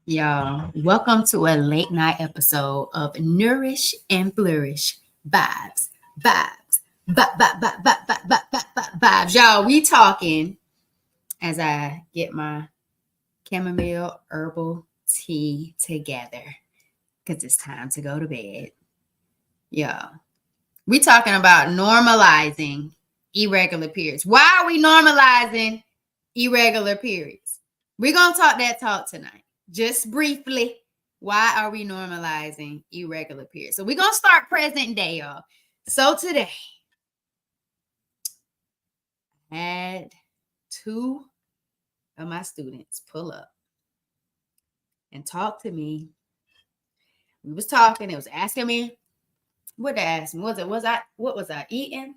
Y'all, welcome to a late night episode of Nourish and Flourish Vibes. Vibes. Y'all, we talking as I get my chamomile herbal tea together because it's time to go to bed. Y'all, we talking about normalizing irregular periods. Why are we normalizing irregular periods? We're going to talk that talk tonight. Just briefly, why are we normalizing irregular periods? So we're going to start present day, y'all. So today, I had 2 of my students pull up and talk to me. We was talking. It was asking me what they asked me. What was I eating?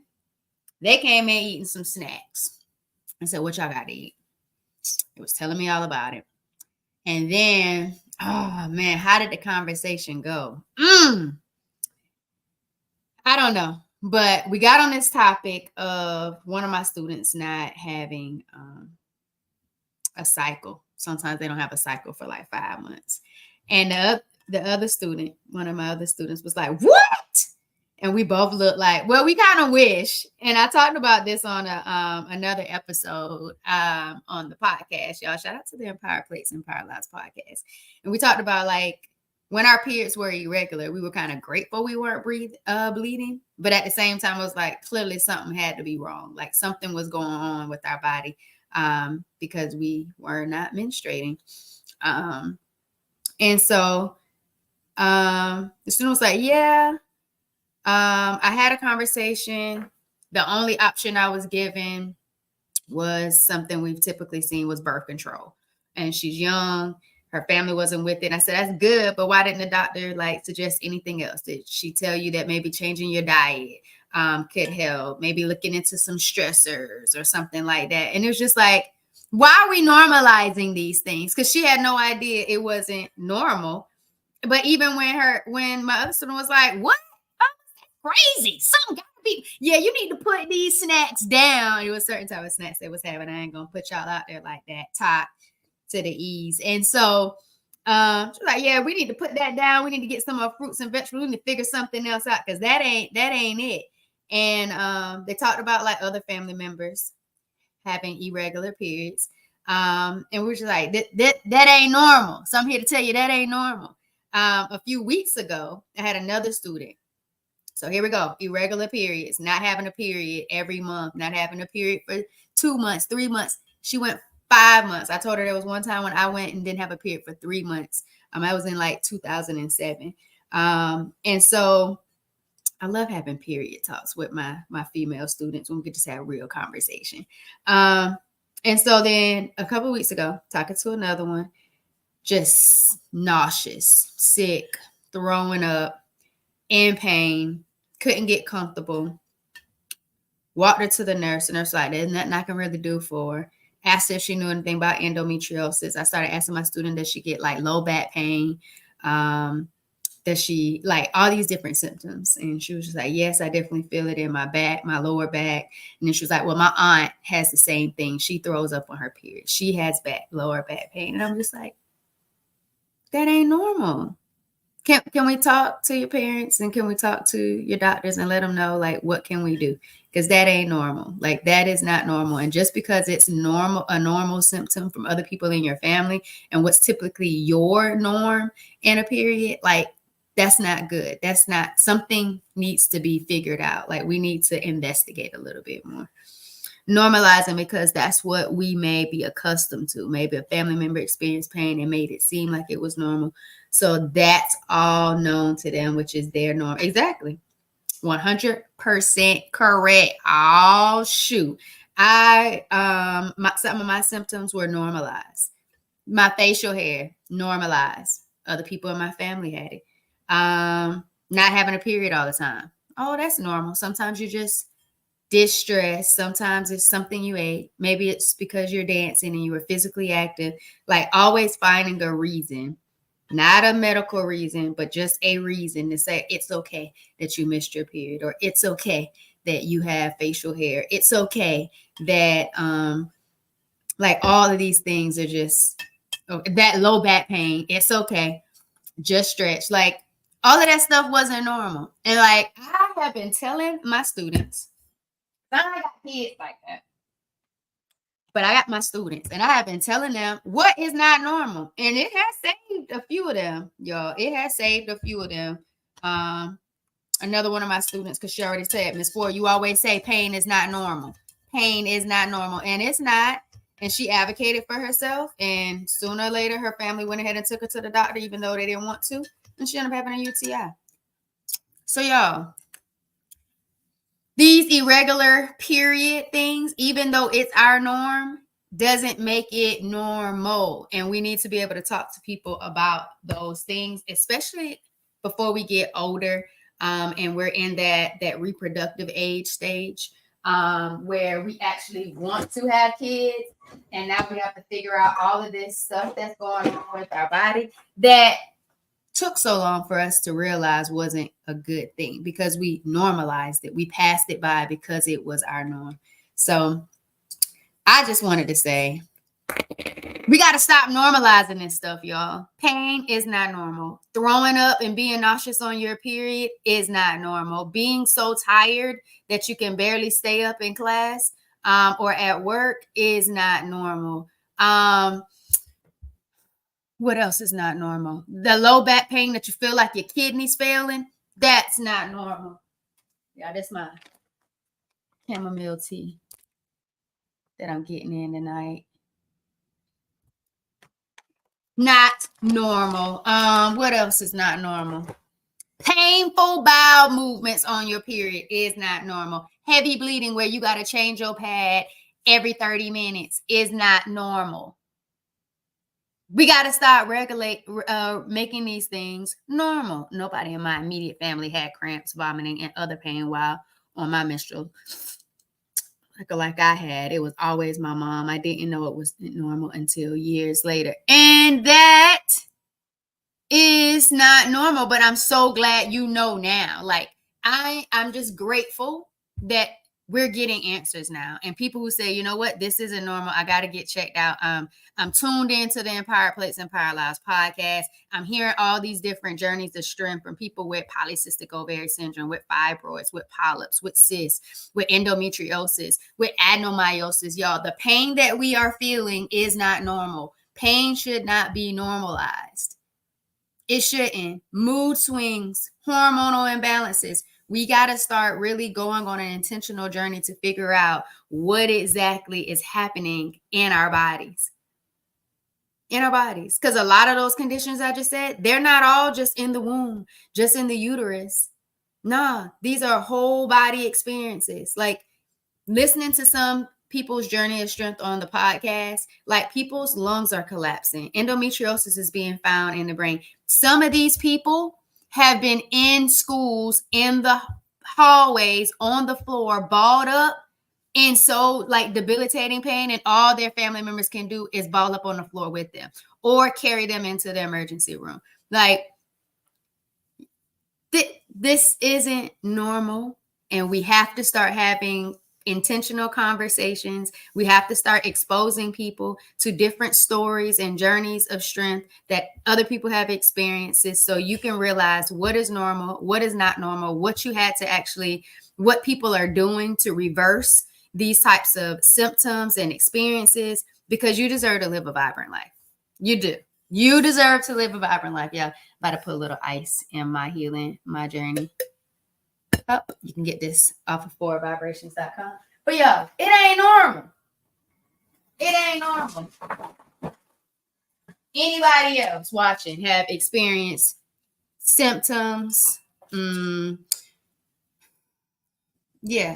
They came in eating some snacks. I said, what y'all got to eat? It was telling me all about it. And then, oh man, how did the conversation go? I don't know. But we got on this topic of one of my students not having a cycle. Sometimes they don't have a cycle for like 5 months. And the other student, one of my other students was like, what? And we both looked like, well, we kind of wish. And I talked about this on another episode on the podcast, y'all. Shout out to the Empower Plates and Empower Lives podcast. And we talked about like when our periods were irregular, we were kind of grateful we weren't bleeding. But at the same time, it was like clearly something had to be wrong. Like something was going on with our body because we were not menstruating. And so the student was like, yeah. I had a conversation. The only option I was given was something we've typically seen was birth control. And she's young. Her family wasn't with it. I said, that's good, but why didn't the doctor like suggest anything else? Did she tell you that maybe changing your diet could help? Maybe looking into some stressors or something like that. And it was just like, why are we normalizing these things? Because she had no idea it wasn't normal. But even when my other student was like, what? Crazy. Something gotta be. Yeah, you need to put these snacks down. It was a certain type of snacks they was having. I ain't gonna put y'all out there like that. Top to the ease. And so she's like, yeah, we need to put that down. We need to get some fruits and vegetables. We need to figure something else out because that ain't it. And they talked about like other family members having irregular periods. And we're just like, that ain't normal. So I'm here to tell you that ain't normal. A few weeks ago, I had another student. So here we go. Irregular periods, not having a period every month, not having a period for 2 months, 3 months. She went 5 months. I told her there was one time when I went and didn't have a period for 3 months. I was in like 2007. And so I love having period talks with my female students when we could just have real conversation. And so then a couple of weeks ago, talking to another one, just nauseous, sick, throwing up, in pain, couldn't get comfortable. Walked her to the nurse. The nurse was like, there's nothing I can really do for her. Asked if she knew anything about endometriosis. I started asking my student, does she get like low back pain? Does she like all these different symptoms? And she was just like, yes, I definitely feel it in my back, my lower back. And then she was like, well, my aunt has the same thing. She throws up on her period. She has lower back pain. And I'm just like, that ain't normal. Can we talk to your parents and can we talk to your doctors and let them know like what can we do? Because that ain't normal. Like that is not normal. And just because it's a normal symptom from other people in your family and what's typically your norm in a period, like that's not good. That's not something needs to be figured out. Like we need to investigate a little bit more. Normalizing because that's what we may be accustomed to. Maybe a family member experienced pain and made it seem like it was normal. So that's all known to them, which is their norm. Exactly. 100% correct. Oh, shoot. Some of my symptoms were normalized. My facial hair, normalized. Other people in my family had it. Not having a period all the time. Oh, that's normal. Sometimes you just distress. Sometimes it's something you ate. Maybe it's because you're dancing and you were physically active. Like always finding a reason, not a medical reason, but just a reason to say it's okay that you missed your period, or it's okay that you have facial hair. It's okay that Like all of these things are just that low back pain. It's okay. Just stretch. Like all of that stuff wasn't normal. And like I have been telling my students, I got kids like that. But I got my students and I have been telling them what is not normal. And it has saved a few of them, y'all. It has saved a few of them. Another one of my students, because she already said, Miss Ford, you always say pain is not normal. Pain is not normal. And it's not. And she advocated for herself. And sooner or later, her family went ahead and took her to the doctor, even though they didn't want to. And she ended up having a UTI. So, y'all, these irregular period things, even though it's our norm, doesn't make it normal. And we need to be able to talk to people about those things, especially before we get older. And we're in that reproductive age stage where we actually want to have kids. And now we have to figure out all of this stuff that's going on with our body that took so long for us to realize wasn't a good thing because we normalized it. We passed it by because it was our norm. So I just wanted to say, we got to stop normalizing this stuff, y'all. Pain is not normal. Throwing up and being nauseous on your period is not normal. Being so tired that you can barely stay up in class or at work is not normal. What else is not normal? The low back pain that you feel like your kidneys failing, that's not normal. Yeah, that's my chamomile tea that I'm getting in tonight. Not normal. What else is not normal? Painful bowel movements on your period is not normal. Heavy bleeding where you got to change your pad every 30 minutes is not normal. We got to start making these things normal. Nobody in my immediate family had cramps, vomiting, and other pain while on my menstrual. Like I had. It was always my mom. I didn't know it was normal until years later. And that is not normal, but I'm so glad you know now. Like I'm just grateful that we're getting answers now. And people who say, you know what, this isn't normal. I got to get checked out. I'm tuned into the Empire Plates, Empire Lives podcast. I'm hearing all these different journeys of strength from people with polycystic ovary syndrome, with fibroids, with polyps, with cysts, with endometriosis, with adenomyosis. Y'all, the pain that we are feeling is not normal. Pain should not be normalized. It shouldn't. Mood swings, hormonal imbalances. We got to start really going on an intentional journey to figure out what exactly is happening in our bodies. In our bodies. Because a lot of those conditions I just said, they're not all just in the womb, just in the uterus. Nah, these are whole body experiences. Like listening to some people's journey of strength on the podcast, like people's lungs are collapsing. Endometriosis is being found in the brain. Some of these people have been in schools, in the hallways, on the floor, balled up in so like debilitating pain, and all their family members can do is ball up on the floor with them or carry them into the emergency room. Like this isn't normal, and we have to start having intentional conversations. We have to start exposing people to different stories and journeys of strength that other people have experiences, so you can realize what is normal, what is not normal, what you had to actually, what people are doing to reverse these types of symptoms and experiences, because you deserve to live a vibrant life. You do. You deserve to live a vibrant life. Yeah, about to put a little ice in my healing, my journey. Oh, you can get this off of 4vibrations.com. But yeah, it ain't normal. It ain't normal. Anybody else watching have experienced symptoms?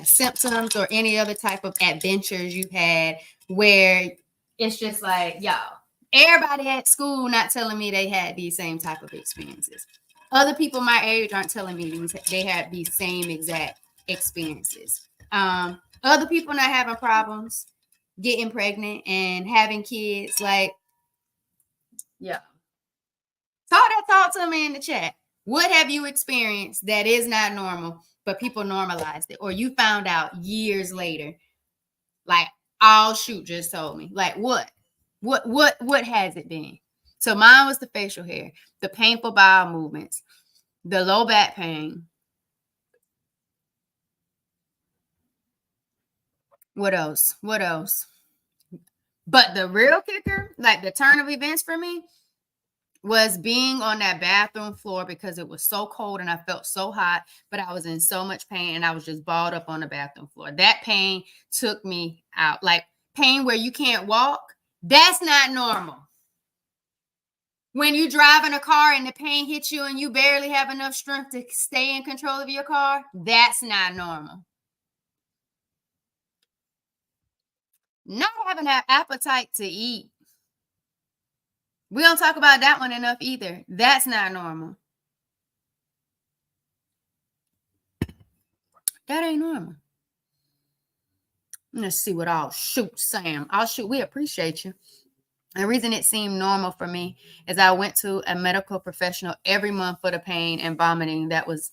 Symptoms or any other type of adventures you've had where it's just like, y'all, everybody at school not telling me they had these same type of experiences. Other people my age aren't telling me they had these same exact experiences. Other people not having problems getting pregnant and having kids. Like, yeah. Talk to me in the chat. What have you experienced that is not normal, but people normalized it, or you found out years later? Like, all shoot just told me. Like what? What has it been? So mine was the facial hair, the painful bowel movements, the low back pain. What else? What else? But the real kicker, like the turn of events for me, was being on that bathroom floor because it was so cold and I felt so hot, but I was in so much pain and I was just balled up on the bathroom floor. That pain took me out. Like pain where you can't walk, that's not normal. When you drive in a car and the pain hits you and you barely have enough strength to stay in control of your car, that's not normal. Not having an appetite to eat. We don't talk about that one enough either. That's not normal. That ain't normal. Let's see what I'll shoot, Sam. I'll shoot. We appreciate you. The reason it seemed normal for me is I went to a medical professional every month for the pain and vomiting that was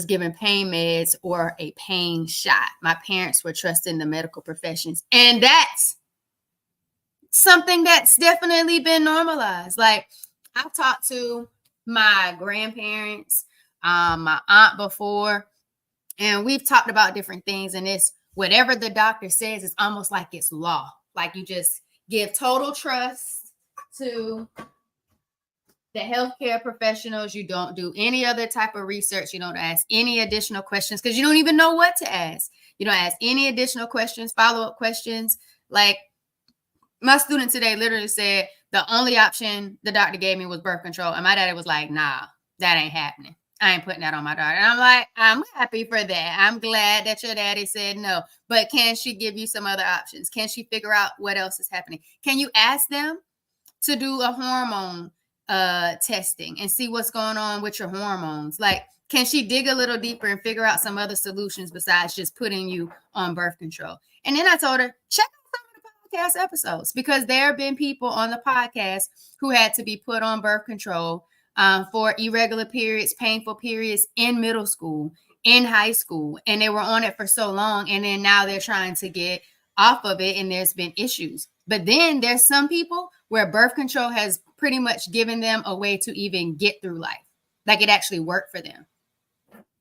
given pain meds or a pain shot. My parents were trusting the medical professions. And that's something that's definitely been normalized. Like I've talked to my grandparents, my aunt before, and we've talked about different things. And it's whatever the doctor says, it's almost like it's law. Like you just give total trust to the healthcare professionals. You don't do any other type of research. You don't ask any additional questions because you don't even know what to ask. You don't ask any additional questions, follow-up questions. Like my student today literally said the only option the doctor gave me was birth control. And my daddy was like, nah, that ain't happening. I ain't putting that on my daughter. And I'm like, I'm happy for that. I'm glad that your daddy said no. But can she give you some other options? Can she figure out what else is happening? Can you ask them to do a hormone testing and see what's going on with your hormones? Like, can she dig a little deeper and figure out some other solutions besides just putting you on birth control? And then I told her, check out some of the podcast episodes because there have been people on the podcast who had to be put on birth control for irregular periods, painful periods in middle school, in high school, and they were on it for so long, and then now they're trying to get off of it, and there's been issues. But then there's some people where birth control has pretty much given them a way to even get through life. Like it actually worked for them.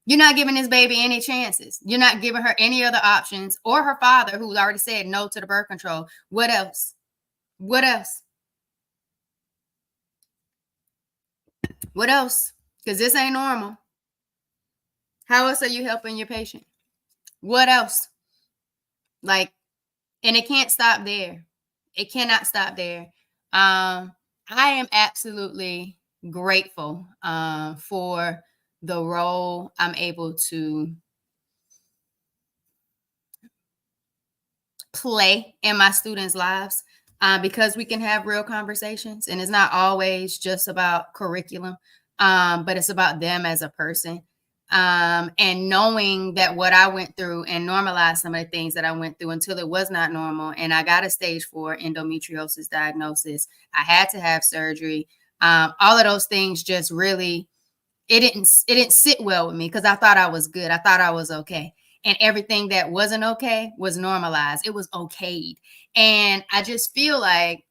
You're not giving this baby any chances. You're not giving her any other options, or her father, who's already said no to the birth control. What else? What else? What else? Because this ain't normal. How else are you helping your patient? What else? Like, and it can't stop there. It cannot stop there. I am absolutely grateful for the role I'm able to play in my students' lives because we can have real conversations, and it's not always just about curriculum, but it's about them as a person. And knowing that what I went through and normalize some of the things that I went through until it was not normal. And I got a stage 4 endometriosis diagnosis. I had to have surgery. All of those things just really, it didn't sit well with me because I thought I was good. I thought I was okay. And everything that wasn't okay was normalized. It was okayed. And I just feel like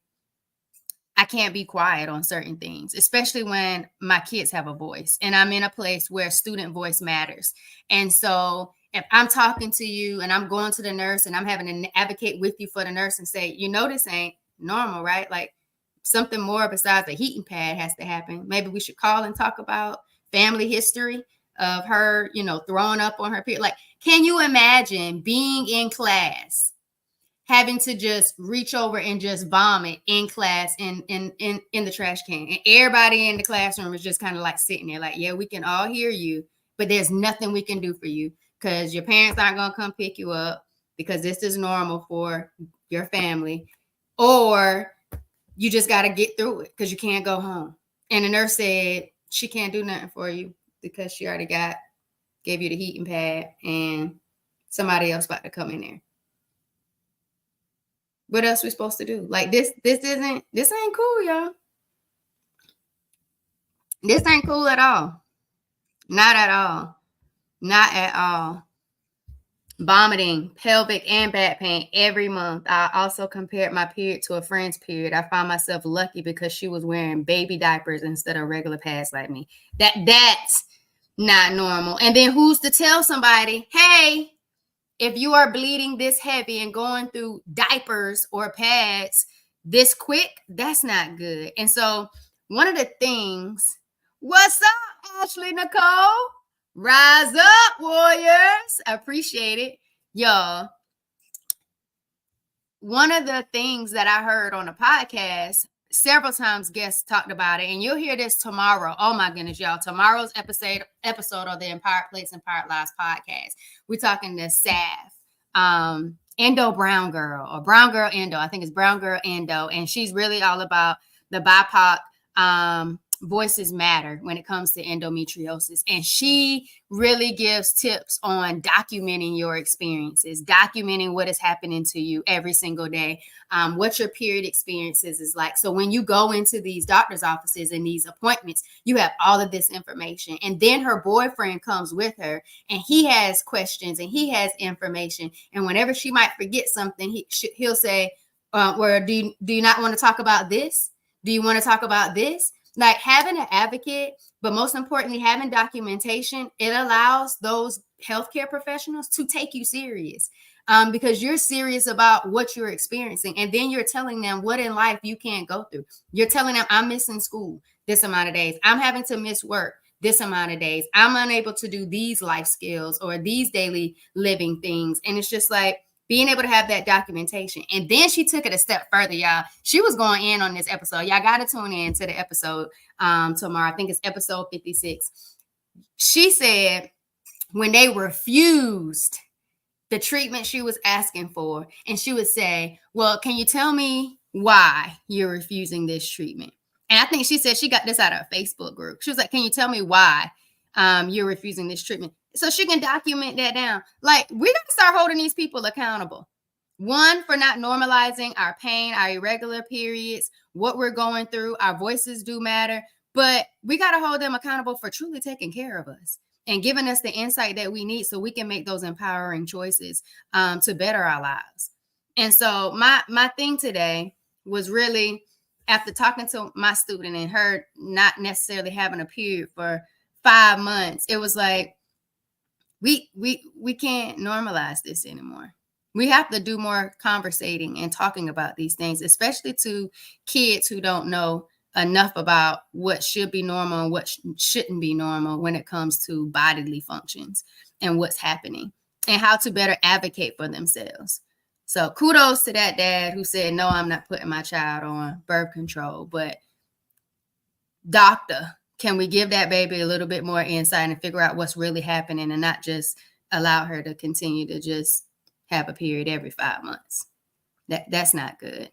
I can't be quiet on certain things, especially when my kids have a voice and I'm in a place where student voice matters. And so if I'm talking to you and I'm going to the nurse and I'm having to advocate with you for the nurse and say, you know, this ain't normal, right? Like something more besides the heating pad has to happen. Maybe we should call and talk about family history of her, you know, throwing up on her period. Like, can you imagine being in class having to just reach over and just vomit in class in the trash can, and everybody in the classroom is just kind of like sitting there like, yeah, we can all hear you, but there's nothing we can do for you because your parents aren't going to come pick you up because this is normal for your family, or you just got to get through it because you can't go home. And the nurse said she can't do nothing for you because she already gave you the heating pad and somebody else about to come in there. What else we supposed to do? Like this ain't cool, y'all. This ain't cool at all. Not at all. Not at all. vomiting, pelvic and back pain every month. I also compared my period to a friend's period. I found myself lucky because she was wearing baby diapers instead of regular pads like me. That's not normal. And then who's to tell somebody, hey, if you are bleeding this heavy and going through diapers or pads this quick, that's not good. And so one of the things, what's up, Ashley Nicole? Rise up, warriors. I appreciate it. Y'all, one of the things that I heard on the podcast, several times guests talked about it, and you'll hear this tomorrow. Oh my goodness, y'all. Tomorrow's episode of the Empowered Plates, Empowered Lives podcast. We're talking to Saf, Endo Brown Girl, or Brown Girl Endo. I think it's Brown Girl Endo. And she's really all about the BIPOC voices matter when it comes to endometriosis. And she really gives tips on documenting your experiences, documenting what is happening to you every single day, what your period experiences is like. So when you go into these doctor's offices and these appointments, you have all of this information. And then her boyfriend comes with her and he has questions and he has information. And whenever she might forget something, he'll say, well, do you not want to talk about this? Do you want to talk about this? Like having an advocate, but most importantly, having documentation, it allows those healthcare professionals to take you serious because you're serious about what you're experiencing. And then you're telling them what in life you can't go through. You're telling them, I'm missing school this amount of days. I'm having to miss work this amount of days. I'm unable to do these life skills or these daily living things. And it's just like, being able to have that documentation. And then she took it a step further, y'all. She was going in on this episode. Y'all got to tune in to the episode tomorrow. I think it's episode 56. She said when they refused the treatment she was asking for, and she would say, well, can you tell me why you're refusing this treatment? And I think she said she got this out of a Facebook group. She was like, can you tell me why you're refusing this treatment? So she can document that down. Like, we got to start holding these people accountable. One, for not normalizing our pain, our irregular periods, what we're going through. Our voices do matter, but we got to hold them accountable for truly taking care of us and giving us the insight that we need so we can make those empowering choices to better our lives. And so my thing today was really, after talking to my student and her not necessarily having a period for 5 months, it was like, we can't normalize this anymore. We have to do more conversating and talking about these things, especially to kids who don't know enough about what should be normal and what shouldn't be normal when it comes to bodily functions and what's happening and how to better advocate for themselves. So kudos to that dad who said, no, I'm not putting my child on birth control. But doctor, can we give that baby a little bit more insight and figure out what's really happening and not just allow her to continue to just have a period every 5 months? That's not good.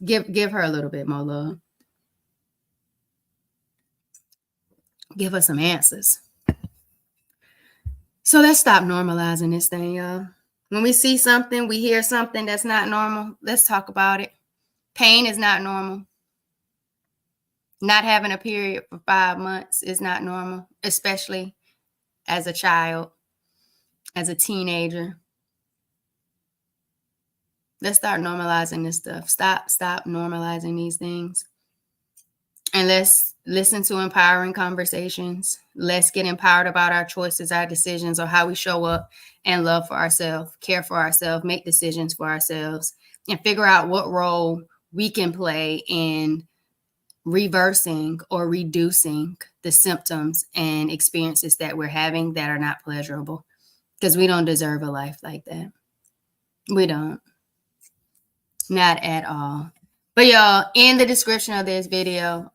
Give her a little bit more love. Give her some answers. So let's stop normalizing this thing, y'all. When we see something, we hear something that's not normal, let's talk about it. Pain is not normal. Not having a period for 5 months is not normal, especially as a child, as a teenager. Let's start normalizing this stuff. Stop normalizing these things. And let's listen to empowering conversations. Let's get empowered about our choices, our decisions, or how we show up and love for ourselves, care for ourselves, make decisions for ourselves, and figure out what role we can play in reversing or reducing the symptoms and experiences that we're having that are not pleasurable, because we don't deserve a life like that. We don't. Not at all. But y'all, in the description of this video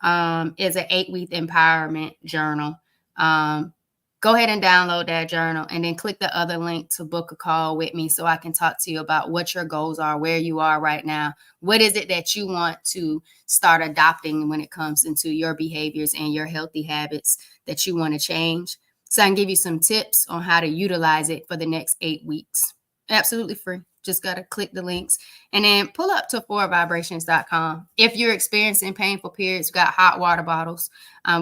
is an 8-week empowerment journal. Go ahead and download that journal and then click the other link to book a call with me so I can talk to you about what your goals are, where you are right now. What is it that you want to start adopting when it comes into your behaviors and your healthy habits that you want to change? So I can give you some tips on how to utilize it for the next 8 weeks. Absolutely free. Just got to click the links and then pull up to 4vibrations.com. If you're experiencing painful periods, we got hot water bottles.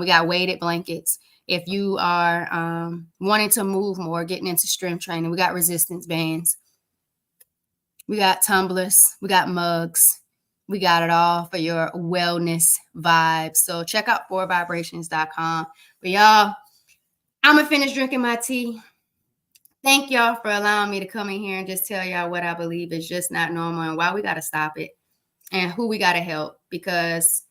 We got weighted blankets. If you are wanting to move more, getting into strength training, we got resistance bands. We got tumblers. We got mugs. We got it all for your wellness vibes. So check out 4vibrations.com. But y'all, I'm going to finish drinking my tea. Thank y'all for allowing me to come in here and just tell y'all what I believe is just not normal and why we got to stop it and who we got to help, because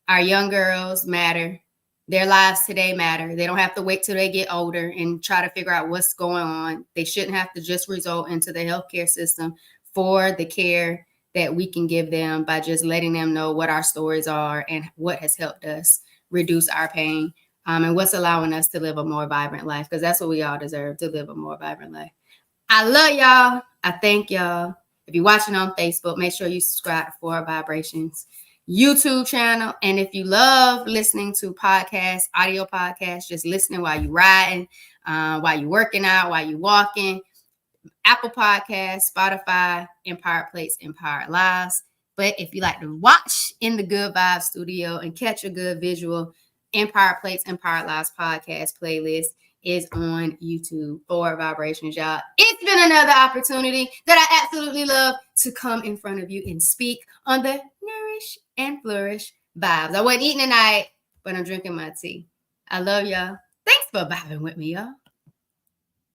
our young girls matter. Their lives today matter. They don't have to wait till they get older and try to figure out what's going on. They shouldn't have to just result into the healthcare system for the care that we can give them by just letting them know what our stories are and what has helped us reduce our pain, and what's allowing us to live a more vibrant life, because that's what we all deserve, to live a more vibrant life. I love y'all. I thank y'all. If you're watching on Facebook, make sure you subscribe to 4 Vibrations YouTube channel. And if you love listening to podcasts, audio podcasts, just listening while you're riding, while you're working out, while you're walking, Apple Podcasts, Spotify, Empowered Plates, Empowered Lives. But if you like to watch in the Good Vibe Studio and catch a good visual, Empowered Plates, Empowered Lives podcast playlist is on YouTube. 4 Vibrations, y'all. It's been another opportunity that I absolutely love to come in front of you and speak on the Nourish and Flourish vibes. I wasn't eating tonight, but I'm drinking my tea. I love y'all. Thanks for vibing with me, y'all.